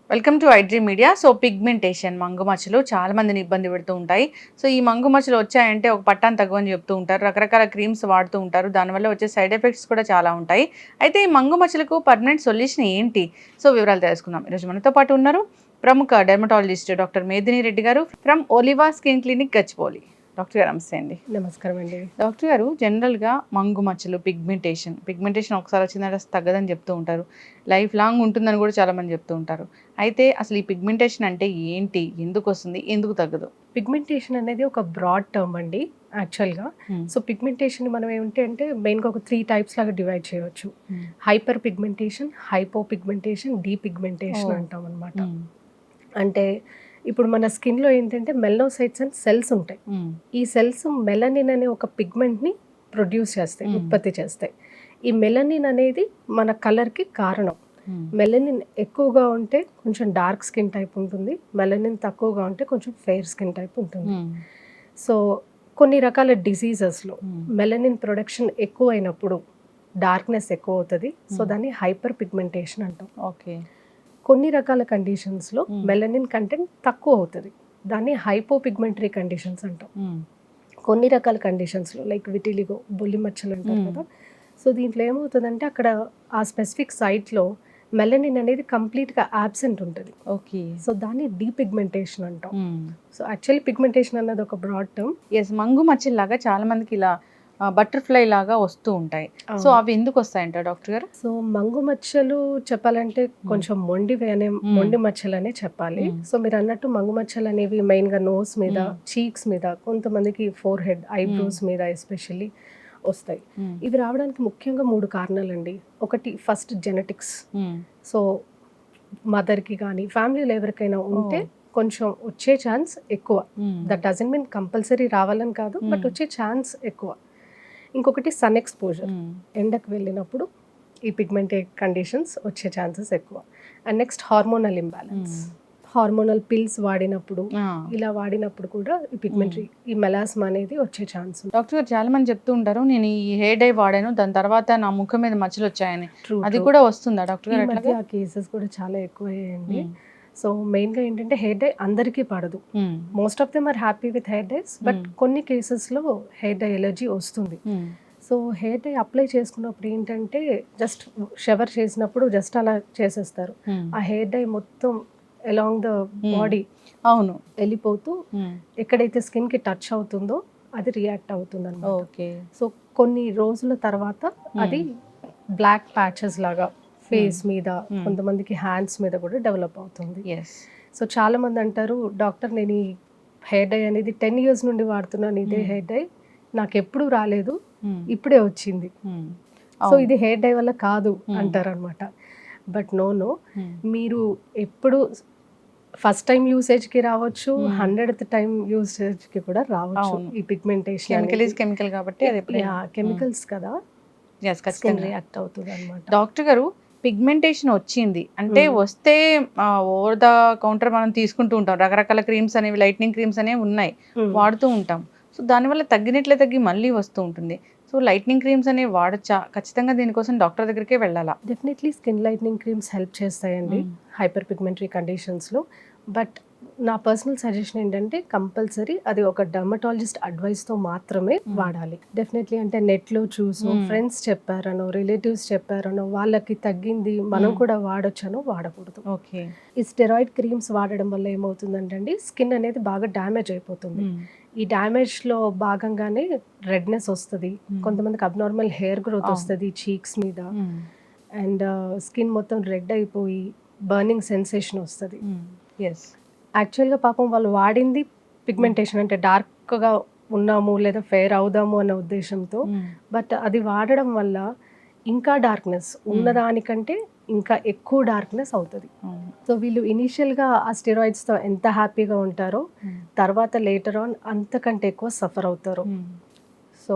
Welcome to iDream media. So pigmentation మంగుమచ్చలు చాలా మందిని ఇబ్బంది పెడుతూ ఉంటాయి. సో ఈ మంగుమచ్చలు వచ్చాయంటే ఒక పట్టాన్ని తగ్గవని చెప్తూ ఉంటారు. రకరకాల క్రీమ్స్ వాడుతూ ఉంటారు. దానివల్ల వచ్చే సైడ్ ఎఫెక్ట్స్ కూడా చాలా ఉంటాయి. అయితే ఈ మంగుమచ్చలకు పర్మనెంట్ సొల్యూషన్ ఏంటి? సో వివరాలు తెలుసుకుందాం. ఈరోజు మనతో పాటు ఉన్నారు ప్రముఖ డెర్మటాలజిస్ట్ డాక్టర్ మేదిని రెడ్డి గారు from ఒలివా skin clinic Gachibowli. Doctor గారు నమస్తే అండి. నమస్కారం అండి. డాక్టర్ గారు, జనరల్గా మంగుమచ్చలు పిగ్మెంటేషన్ ఒకసారి వచ్చిందంటే అసలు తగ్గదని చెప్తూ ఉంటారు. లైఫ్ లాంగ్ ఉంటుందని కూడా చాలామంది చెప్తూ ఉంటారు. అయితే అసలు ఈ పిగ్మెంటేషన్ అంటే ఏంటి, ఎందుకు వస్తుంది, ఎందుకు తగ్గదు? పిగ్మెంటేషన్ అనేది ఒక బ్రాడ్ టర్మ్ అండి యాక్చువల్గా. సో పిగ్మెంటేషన్ మనం అంటే మెయిన్గా ఒక 3 టైప్స్ లాగా డివైడ్ చేయవచ్చు. Hyper pigmentation, hypo pigmentation, depigmentation అంటాం అనమాట. అంటే ఇప్పుడు మన స్కిన్లో ఏంటంటే మెలనోసైట్స్ అండ్ సెల్స్ ఉంటాయి. ఈ సెల్స్ మెలనిన్ అనే ఒక పిగ్మెంట్ని ప్రొడ్యూస్ చేస్తాయి, ఉత్పత్తి చేస్తాయి. ఈ మెలనిన్ అనేది మన కలర్కి కారణం. మెలనిన్ ఎక్కువగా ఉంటే కొంచెం డార్క్ స్కిన్ టైప్ ఉంటుంది, మెలనిన్ తక్కువగా ఉంటే కొంచెం ఫెయిర్ స్కిన్ టైప్ ఉంటుంది. సో కొన్ని రకాల డిసీజెస్లో మెలనిన్ ప్రొడక్షన్ ఎక్కువ అయినప్పుడు డార్క్నెస్ ఎక్కువ అవుతుంది. సో దాన్ని హైపర్ పిగ్మెంటేషన్ అంటాం. ఓకే. కొన్ని రకాల కండిషన్స్లో మెలనిన్ కంటెంట్ తక్కువ అవుతుంది, దాన్ని హైపో పిగ్మెంటరీ కండిషన్స్ అంటాం. కొన్ని రకాల కండిషన్స్లో లైక్ విటిలిగో, బొల్లి మచ్చలు అంటారు కదా. సో దీంట్లో ఏమవుతుందంటే అక్కడ ఆ స్పెసిఫిక్ సైట్లో మెలనిన్ అనేది కంప్లీట్గా యాబ్సెంట్ ఉంటుంది. ఓకే. సో దాన్ని డీపిగ్మెంటేషన్ అంటాం. సో యాక్చువల్లీ పిగ్మెంటేషన్ అన్నది ఒక బ్రాడ్ టర్మ్. ఎస్, మంగుమచ్చల్లాగా చాలా మందికి ఇలా బటర్ఫ్లై లాగా వస్తూ ఉంటాయి. సో అవి ఎందుకు వస్తాయంట డాక్టర్ గారు? సో మంగు మచ్చలు చెప్పాలంటే కొంచెం మొండి మచ్చలు అనే చెప్పాలి. సో మీరు అన్నట్టు మంగు మచ్చలు అనేవి మెయిన్గా నోస్ మీద, చీక్స్ మీద, కొంతమందికి ఫోర్ హెడ్, ఐబ్రోస్ మీద ఎస్పెషల్లీ వస్తాయి. ఇవి రావడానికి ముఖ్యంగా 3 కారణాలండి. ఒకటి ఫస్ట్ జెనెటిక్స్. సో మదర్కి కానీ ఫ్యామిలీలో ఎవరికైనా ఉంటే కొంచెం వచ్చే ఛాన్స్ ఎక్కువ. దట్ డజంట్ మీన్ కంపల్సరీ రావాలని కాదు, బట్ వచ్చే ఛాన్స్ ఎక్కువ. ఇంకొకటి సన్ ఎక్స్పోజర్, ఎండకు వెళ్ళినప్పుడు ఈ పిగ్మెంటే కండిషన్స్ వచ్చే ఛాన్సెస్ ఎక్కువ. And next hormonal imbalance, hormonal pills వాడినప్పుడు, ఇలా వాడినప్పుడు కూడా ఈ పిగ్మెంటరీ ఈ మెలాస్మా అనేది వచ్చే ఛాన్స్. డాక్టర్ గారు చాలా మంది చెప్తూ ఉంటారు, నేను ఈ హెయిర్ డై వాడాను, దాని తర్వాత నా ముఖం మీద మచ్చలు వచ్చాయని. అది కూడా వస్తుందా డాక్టర్ గారు? ఆ కేసెస్ కూడా చాలా ఎక్కువయ్యాయండి. సో మెయిన్గా ఏంటంటే హెయిర్ డై అందరికీ పడదు. Most of them are happy with hair dyes, but కొన్ని కేసెస్లో హెయిర్ డై ఎలర్జీ వస్తుంది. సో హెయిర్ డై అప్లై చేసుకున్నప్పుడు ఏంటంటే జస్ట్ షవర్ చేసినప్పుడు జస్ట్ అలా చేసేస్తారు. ఆ హెయిర్ డై మొత్తం అలాంగ్ ద బాడీ అవును వెళ్ళిపోతూ ఎక్కడైతే స్కిన్కి టచ్ అవుతుందో అది రియాక్ట్ అవుతుంది అన్నమాట. ఓకే. సో కొన్ని రోజుల తర్వాత అది బ్లాక్ ప్యాచెస్ లాగా ఫేస్ మీద, కొంతమందికి హ్యాండ్స్ మీద కూడా డెవలప్ అవుతుంది. సో చాలా మంది అంటారు, డాక్టర్ నేను ఈ హెయిర్ డై అనేది 10 years నుండి వాడుతున్నాను, ఇదే హెయిర్ డై నాకు ఎప్పుడు రాలేదు, ఇప్పుడే వచ్చింది. సో ఇది హెయిర్ డై వల్ల కాదు అంటారు అనమాట. బట్ నో, మీరు ఎప్పుడు ఫస్ట్ టైం యూసేజ్కి రావచ్చు, 100th టైం యూసేజ్కి కూడా రావచ్చు. ఈ పిగ్మెంటేషన్ కెమికల్ కాబట్టి కెమికల్స్ కదా, స్కిన్ రియాక్ట్ అవుతుంది అనమాట. డాక్టర్ గారు, పిగ్మెంటేషన్ వచ్చింది అంటే వస్తే ఓవర్ ద కౌంటర్ మనం తీసుకుంటూ ఉంటాం, రకరకాల క్రీమ్స్ అనేవి, లైట్నింగ్ క్రీమ్స్ అనేవి ఉన్నాయి, వాడుతూ ఉంటాం. సో దానివల్ల తగ్గి మళ్ళీ వస్తూ ఉంటుంది. సో లైట్నింగ్ క్రీమ్స్ అనేవి వాడచ్చా? ఖచ్చితంగా దీనికోసం డాక్టర్ దగ్గరికే వెళ్ళాలా? Definitely skin lightening creams help చేస్తాయండి హైపర్ పిగ్మెంటరీ కండిషన్స్లో. బట్ నా పర్సనల్ సజెషన్ ఏంటంటే కంపల్సరీ అది ఒక డర్మటాలజిస్ట్ అడ్వైస్తో మాత్రమే వాడాలి. డెఫినెట్లీ అంటే నెట్లో చూసు, ఫ్రెండ్స్ చెప్పారనో, రిలేటివ్స్ చెప్పారనో, వాళ్ళకి తగ్గింది మనం కూడా వాడొచ్చనో వాడకూడదు. ఓకే. ఈ స్టెరాయిడ్ క్రీమ్స్ వాడడం వల్ల ఏమవుతుందంటే స్కిన్ అనేది బాగా డ్యామేజ్ అయిపోతుంది. ఈ డ్యామేజ్లో భాగంగానే రెడ్నెస్ వస్తుంది, కొంతమందికి అబ్నార్మల్ హెయిర్ గ్రోత్ వస్తుంది చీక్స్ మీద, అండ్ స్కిన్ మొత్తం రెడ్ అయిపోయి బర్నింగ్ సెన్సేషన్ వస్తుంది. యాక్చువల్గా పాపం వాళ్ళు వాడింది పిగ్మెంటేషన్ అంటే డార్క్గా ఉన్నాము లేదా ఫెయిర్ అవుదాము అన్న ఉద్దేశంతో, బట్ అది వాడడం వల్ల ఇంకా డార్క్నెస్ ఉన్నదానికంటే ఇంకా ఎక్కువ డార్క్నెస్ అవుతుంది. సో వీళ్ళు ఇనీషియల్గా ఆ స్టెరాయిడ్స్తో ఎంత హ్యాపీగా ఉంటారో తర్వాత లేటర్ ఆన్ అంతకంటే ఎక్కువ సఫర్ అవుతారు. సో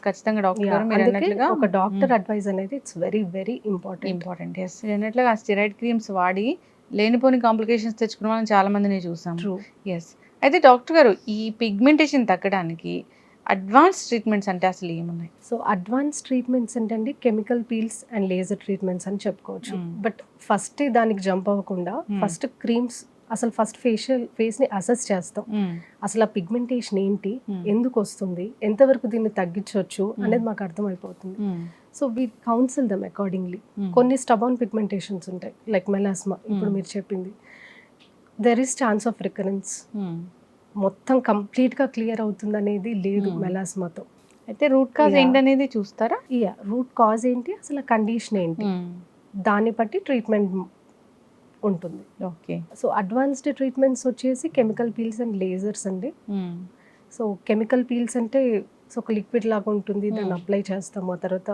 ఖచ్చితంగా డాక్టర్ గారు మీరు అన్నట్లుగా ఒక డాక్టర్ అడ్వైస్ అనేది ఇట్స్ వెరీ వెరీ ఇంపార్టెంట్. మీరు అన్నట్లుగా ఆ స్టెరాయిడ్ క్రీమ్స్ వాడి లేనిపోని కాంప్లికేషన్స్ తెచ్చుకున్న వాళ్ళని చాలా మందిని చూసాం. అయితే డాక్టర్ గారు, ఈ పిగ్మెంటేషన్ తగ్గడానికి అడ్వాన్స్ ట్రీట్మెంట్స్ అంటే అసలు ఏమున్నాయి? సో అడ్వాన్స్ ట్రీట్మెంట్స్ ఏంటంటే chemical peels and laser treatments అని చెప్పుకోవచ్చు. బట్ ఫస్ట్ దానికి జంప్ అవ్వకుండా ఫస్ట్ క్రీమ్స్, అసలు ఫస్ట్ ఫేస్ని అసెస్ చేస్తాం. అసలు ఆ పిగ్మెంటేషన్ ఏంటి, ఎందుకు వస్తుంది, ఎంతవరకు దీన్ని తగ్గించవచ్చు అనేది మాకు అర్థమైపోతుంది. So we counsel them accordingly. కొన్ని స్టబాన్ పిగ్మెంటేషన్స్ ఉంటాయి లైక్ మెలాస్మా, ఇప్పుడు మీరు చెప్పింది. There is chance of recurrence. మొత్తం కంప్లీట్గా క్లియర్ అవుతుంది అనేది లేదు మెలాస్మాతో. అయితే రూట్ కాజ్ ఏంటనేది చూస్తారా? రూట్ కాజ్ ఏంటి, అసలు కండిషన్ ఏంటి, దాన్ని బట్టి ట్రీట్మెంట్ ఉంటుంది. ఓకే. సో అడ్వాన్స్డ్ ట్రీట్మెంట్స్ వచ్చేసి కెమికల్ పీల్స్ అండ్ లేజర్స్ అండి. సో కెమికల్ పీల్స్ అంటే ఒక లిక్విడ్ లాగా ఉంటుంది, దాన్ని అప్లై చేస్తాము. ఆ తర్వాత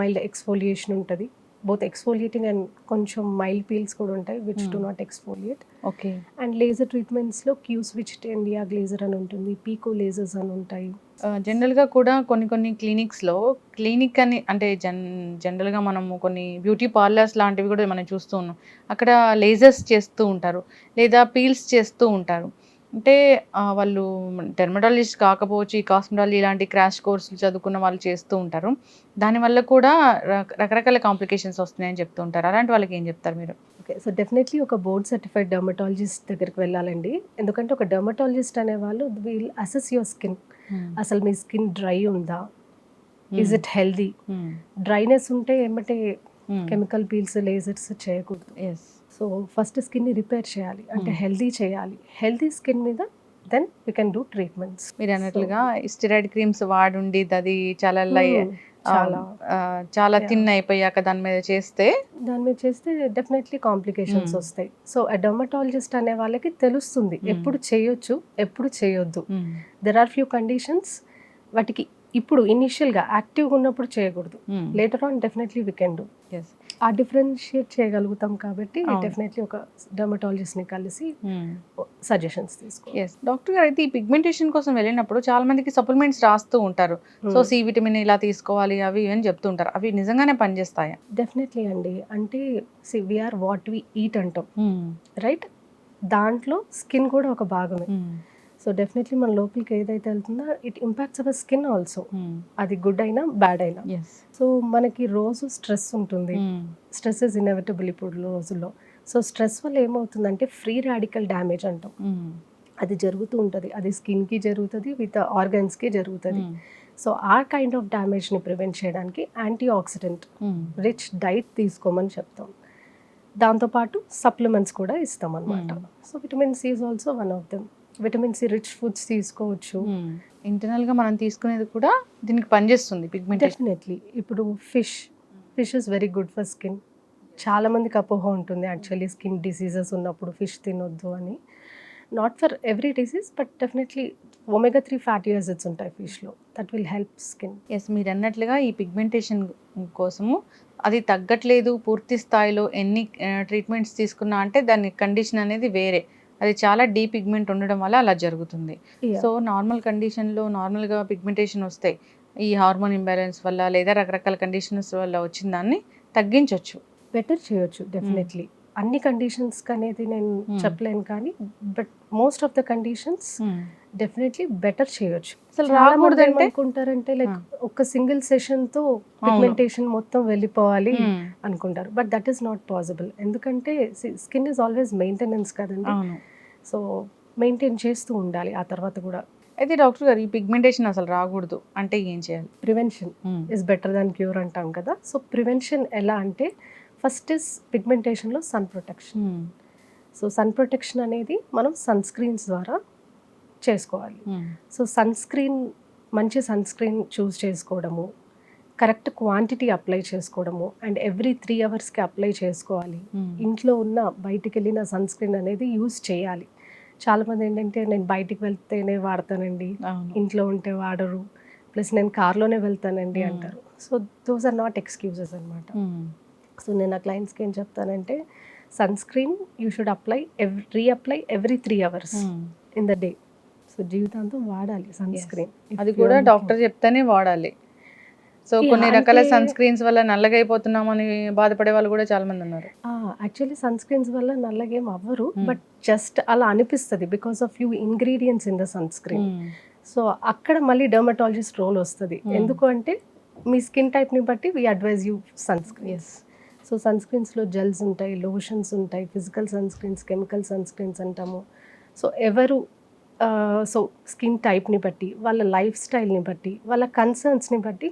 మైల్డ్ ఎక్స్ఫోలియేషన్ ఉంటుంది, బోత్ ఎక్స్ఫోలియేటింగ్ అండ్ కొంచెం మైల్డ్ పీల్స్ కూడా ఉంటాయి which do not exfoliate. Okay. And laser ట్రీట్మెంట్స్లో క్యూ స్విచ్ ఇండియా గ్లేజర్ అని ఉంటుంది, పీకో లేజర్స్ అని ఉంటాయి. జనరల్గా కూడా కొన్ని క్లినిక్స్లో క్లినిక్ అని అంటే జనరల్గా మనము కొన్ని బ్యూటీ పార్లర్స్ లాంటివి కూడా మనం చూస్తూ ఉన్నాం. అక్కడ లేజర్స్ చేస్తూ ఉంటారు లేదా పీల్స్ చేస్తూ ఉంటారు. అంటే వాళ్ళు డెర్మటాలజిస్ట్ కాకపోవచ్చు, ఈ కాస్మెటాలజీ ఇలాంటి క్రాష్ కోర్సులు చదువుకున్న వాళ్ళు చేస్తూ ఉంటారు. దానివల్ల కూడా రకరకాల కాంప్లికేషన్స్ వస్తున్నాయని చెప్తూ ఉంటారు. అలాంటి వాళ్ళకి ఏం చెప్తారు మీరు? ఓకే. సో డెఫినెట్లీ ఒక బోర్డ్ సర్టిఫైడ్ డర్మటాలజిస్ట్ దగ్గరికి వెళ్ళాలండి. ఎందుకంటే ఒక డర్మటాలజిస్ట్ అనేవాళ్ళు విల్ అసెస్ యువర్ స్కిన్. అసలు మీ స్కిన్ డ్రై ఉందా, ఈజ్ ఇట్ హెల్దీ. డ్రైనెస్ ఉంటే ఏమంటే కెమికల్ పీల్స్ లేజర్స్ చేయకూడదు. సో ఫస్ట్ స్కిన్ని రిపేర్ చేయాలి, అంటే హెల్దీ చేయాలి. హెల్దీ స్కిన్ మీద then we can do treatments. మీరు అన్నట్లుగా స్టెరాయిడ్ క్రీమ్స్ వాడుండి అది చాలా థిన్ అయిపోయాక దాని మీద చేస్తే డెఫినెట్లీ కాంప్లికేషన్స్ వస్తాయి. సో డర్మటాలజిస్ట్ అనే వాళ్ళకి తెలుస్తుంది ఎప్పుడు చేయొచ్చు, ఎప్పుడు చేయొద్దు. దెర్ ఆర్ ఫ్యూ కండిషన్స్, వాటికి ఇప్పుడు ఇనిషియల్గా యాక్టివ్గా ఉన్నప్పుడు చేయకూడదు, later on definitely we can do. ఆ డిఫరెన్షియేట్ చేయగలుగుతాం కాబట్టి డెఫినెట్లీ ఒక డర్మటాలజిస్ట్ని కలిసి సజెషన్స్ తీసుకో. డాక్టర్ గారు, అయితే ఈ పిగ్మెంటేషన్ కోసం వెళ్ళినప్పుడు చాలా మందికి సప్లిమెంట్స్ రాస్తూ ఉంటారు. సో సి విటమిన్ ఇలా తీసుకోవాలి అవి అని చెప్తూ ఉంటారు. అవి నిజంగానే పనిచేస్తాయా? డెఫినెట్లీ అండి. అంటే వీఆర్ వాట్ వి ఈట్ అంటాం, రైట్? దాంట్లో స్కిన్ కూడా ఒక భాగమే. సో డెఫినెట్లీ మన లోపలికి ఏదైతే వెళ్తుందో it impacts our skin also, అది గుడ్ అయినా బ్యాడ్ అయినా. సో మనకి రోజు స్ట్రెస్ ఉంటుంది, స్ట్రెస్ ఇస్ ఇన్ఎవిటబుల్ ఇప్పుడు రోజుల్లో. సో స్ట్రెస్ వల్ల ఏమవుతుందంటే ఫ్రీ రాడికల్ డ్యామేజ్ అంటాం, అది జరుగుతూ ఉంటుంది. అది స్కిన్కి జరుగుతుంది, విత్ ఆర్గన్స్కి జరుగుతుంది. సో ఆ కైండ్ ఆఫ్ డ్యామేజ్ని ప్రివెంట్ చేయడానికి యాంటీ ఆక్సిడెంట్ రిచ్ డైట్ తీసుకోమని చెప్తాం. దాంతోపాటు సప్లిమెంట్స్ కూడా ఇస్తాం అన్నమాట. So vitamin C is also one of them. Vitamin C rich foods తీసుకోవచ్చు. ఇంటర్నల్గా మనం తీసుకునేది కూడా దీనికి పనిచేస్తుంది పిగ్మెంటేషన్. డెఫినెట్లీ. ఇప్పుడు fish is very good for skin. చాలా మందికి అపోహ ఉంటుంది యాక్చువల్లీ స్కిన్ డిసీజెస్ ఉన్నప్పుడు ఫిష్ తినొద్దు అని. Not for every disease, but definitely omega-3 fatty acids ఉంటాయి ఫిష్లో, దట్ విల్ హెల్ప్ స్కిన్. మీరు అన్నట్లుగా ఈ పిగ్మెంటేషన్ కోసము అది తగ్గట్లేదు, పూర్తి స్థాయిలో ఎన్ని ట్రీట్మెంట్స్ తీసుకున్నా అంటే దాని కండిషన్ అనేది వేరే, అది చాలా డీప్ పిగ్మెంట్ ఉండడం వల్ల అలా జరుగుతుంది. సో నార్మల్ కండిషన్లో నార్మల్గా పిగ్మెంటేషన్ వస్తాయి, ఈ హార్మోన్ ఇంబ్యాలెన్స్ వల్ల లేదా రకరకాల కండిషన్స్ వల్ల వచ్చిన దాన్ని తగ్గించవచ్చు, బెటర్ చేయొచ్చు. డెఫినెట్లీ అన్ని కండిషన్స్ అనేది నేను చెప్పలేను, కానీ but most of the conditions definitely better చేయొచ్చు. అసలు రాకూడదు అనుకుంటారంటే లైక్ ఒక సింగిల్ సెషన్తో పిగ్మెంటేషన్ మొత్తం వెళ్ళిపోవాలి అనుకుంటారు, but that is not possible. ఎందుకంటే స్కిన్ ఈజ్ ఆల్వేస్ మెయింటెనెన్స్ కదండి. సో మెయింటైన్ చేస్తూ ఉండాలి ఆ తర్వాత కూడా. అయితే డాక్టర్ గారు, ఈ పిగ్మెంటేషన్ అసలు రాకూడదు అంటే ఏం చేయాలి? Prevention is better than cure అంటాం కదా. సో ప్రివెన్షన్ ఎలా అంటే ఫస్ట్ ఇస్ పిగ్మెంటేషన్లో sun protection. So sun protection అనేది మనం సన్ స్క్రీన్స్ ద్వారా చేసుకోవాలి. సో మంచి సన్ స్క్రీన్ చూస్ చేసుకోవడము, కరెక్ట్ క్వాంటిటీ అప్లై చేసుకోవడము, అండ్ ఎవ్రీ 3 అవర్స్కి అప్లై చేసుకోవాలి. ఇంట్లో ఉన్న బయటికి వెళ్ళిన సన్ స్క్రీన్ అనేది యూజ్ చేయాలి. చాలామంది ఏంటంటే నేను బయటికి వెళ్తేనే వాడతానండి, ఇంట్లో ఉంటే వాడరు, ప్లస్ నేను కార్లోనే వెళ్తానండి అంటారు. So those are not excuses అనమాట. సో నేను ఆ క్లయింట్స్కి ఏం చెప్తానంటే sunscreen you should reapply every 3 hours in the day. So జీవితాంతం వాడాలి సన్ స్క్రీన్. అది కూడా డాక్టర్ చెప్తేనే వాడాలి. సో కొన్ని రకాల సన్ స్క్రీన్స్ వల్ల నల్లగా అయిపోతున్నామని బాధపడే వాళ్ళు కూడా చాలా మంది ఉన్నారు. యాక్చువల్లీ సన్ స్క్రీన్స్ వల్ల నల్లగేం అవ్వరు, బట్ జస్ట్ అలా అనిపిస్తుంది because of few ingredients in the sunscreen. So అక్కడ మళ్ళీ డర్మటాలజిస్ట్ రోల్ వస్తుంది. ఎందుకు అంటే మీ స్కిన్ టైప్ని బట్టి we advise you sunscreens. So sun స్క్రీన్స్లో జెల్స్ ఉంటాయి, లోషన్స్ ఉంటాయి, physical sunscreens, chemical sunscreens అంటాము. సో ఎవరు సో స్కిన్ టైప్ని బట్టి, వాళ్ళ లైఫ్ స్టైల్ని బట్టి, వాళ్ళ కన్సర్న్స్ని బట్టి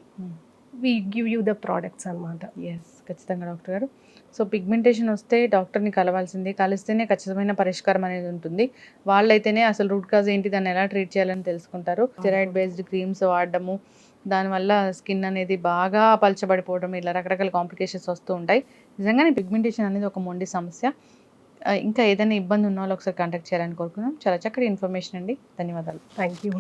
we give you the products అనమాట. ఎస్, ఖచ్చితంగా డాక్టర్ గారు. సో పిగ్మెంటేషన్ వస్తే డాక్టర్ని కలవాల్సిందే, కలిస్తేనే ఖచ్చితమైన పరిష్కారం అనేది ఉంటుంది. వాళ్ళైతేనే అసలు రూట్ కాజ్ ఏంటి, దాన్ని ఎలా ట్రీట్ చేయాలని తెలుసుకుంటారు. స్టెరాయిడ్ బేస్డ్ క్రీమ్స్ వాడడము, దానివల్ల స్కిన్ అనేది బాగా పలచబడిపోవడం, ఇలా రకరకాల కాంప్లికేషన్స్ వస్తూ ఉంటాయి. నిజంగానే పిగ్మెంటేషన్ అనేది ఒక మొండి సమస్య. ఇంకా ఏదైనా ఇబ్బంది ఉన్న వాళ్ళు ఒకసారి కాంటాక్ట్ చేయాలని కోరుకుందాం. చాలా చక్కటి ఇన్ఫర్మేషన్ అండి, ధన్యవాదాలు. Thank you.